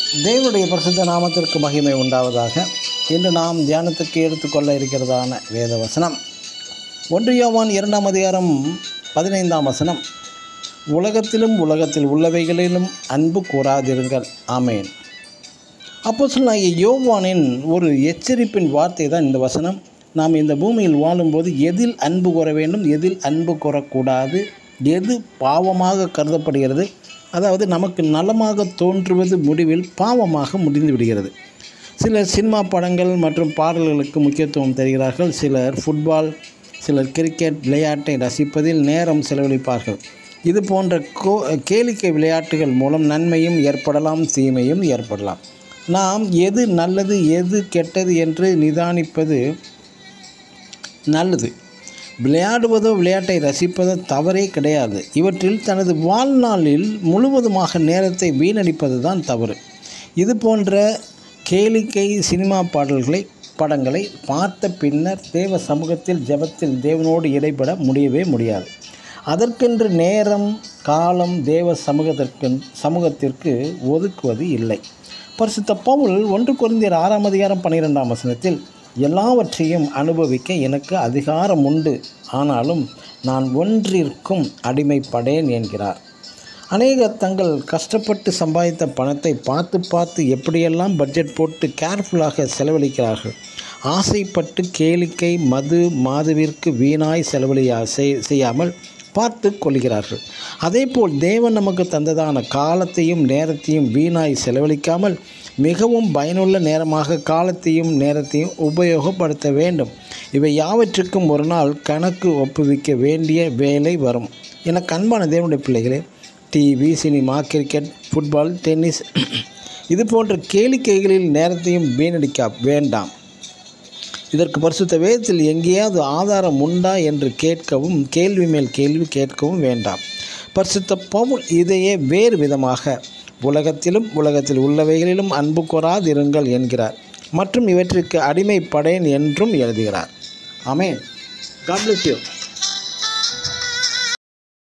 தேவனுடைய பரிசுத்த நாமத்திற்கு மகிமை உண்டாவதாக. இன்று நாம் தியானத்துக்கு எடுத்துக்கொள்ள இருக்கிறதான வேத வசனம் 1 யோவான் 2 அதிகாரம் 15 வசனம். உலகத்திலும் உலகத்தில் உள்ளவைகளிலும் அன்பு கூறாதிருங்கள். ஆமேன். அப்போஸ்தலனாகிய யோவானின் ஒரு எச்சரிப்பின் வார்த்தை தான் இந்த வசனம். நாம் இந்த பூமியில் வாழும்போது எதில் அன்பு கூற வேண்டும், எதில் அன்பு கூறக்கூடாது, எது பாவமாக கருதப்படுகிறது, அதாவது நமக்கு நலமாக தோன்றுவது முடிவில் பாவமாக முடிந்து விடுகிறது. சிலர் சினிமா படங்கள் மற்றும் பாடல்களுக்கு முக்கியத்துவம் தருகிறார்கள். சிலர் ஃபுட்பால், சிலர் கிரிக்கெட் விளையாட்டை ரசிப்பதில் நேரம் செலவழிப்பார்கள். இது போன்ற கேளிக்கை விளையாட்டுகள் மூலம் நன்மையும் ஏற்படலாம், தீமையும் ஏற்படலாம். நாம் எது நல்லது எது கெட்டது என்று நிதானிப்பது நல்லது. விளையாடுவதோ விளையாட்டை ரசிப்பதோ தவறே கிடையாது. இவற்றில் தனது வாழ்நாளில் முழுவதுமாக நேரத்தை வீணடிப்பது தான் தவறு. இது போன்ற கேளிக்கை சினிமா படங்களை பார்த்த பின்னர் தேவ சமூகத்தில் ஜெபத்தில் தேவனோடு இடைபட முடியவே முடியாது. அதற்கென்று நேரம் காலம் தேவ சமூகத்திற்கு ஒதுக்குவது இல்லை. பரிசுத்த பவுல் 1 கொரிந்தியர் 6 அதிகாரம் 12 வசனத்தில், எல்லாவற்றையும் அனுபவிக்க எனக்கு அதிகாரம் உண்டு, ஆனாலும் நான் ஒன்றிற்கும் அடிமைப்படேன் என்கிறார். அநேகர் தங்கள் கஷ்டப்பட்டு சம்பாதித்த பணத்தை பார்த்து எப்படியெல்லாம் பட்ஜெட் போட்டு கேர்ஃபுல்லாக செலவழிக்கிறார்கள். ஆசைப்பட்டு கேளிக்கை மாதுவிற்கு வீணாய் செய்யாமல் பார்த்து கொள்கிறார்கள். அதேபோல் தேவன் நமக்கு தந்ததான காலத்தையும் நேரத்தையும் வீணாய் செலவழிக்காமல் மிகவும் பயனுள்ள நேரமாக காலத்தையும் நேரத்தையும் உபயோகப்படுத்த வேண்டும். இவை யாவற்றுக்கும் ஒரு நாள் கணக்கு ஒப்புவிக்க வேண்டிய வேலை வரும். எனக்கு அன்பான தேவனுடைய பிள்ளைகளே, TV, cinema, cricket, football, tennis இது போன்ற கேளிக்கைகளில் நேரத்தையும் வீணடிக்க வேண்டாம். இதற்கு பரிசுத்த வேதத்தில் எங்கேயாவது ஆதாரம் உண்டா என்று கேள்வி மேல் கேள்வி கேட்கவும் வேண்டாம். பரிசுத்த பவுல் இதையே வேறு விதமாக உலகத்தில் உள்ளவைகளிலும் அன்பு கூறாதிருங்கள் என்கிறார். மற்றும் இவற்றிற்கு அடிமைப்படேன் என்றும் எழுதுகிறார். ஆமென். God bless you.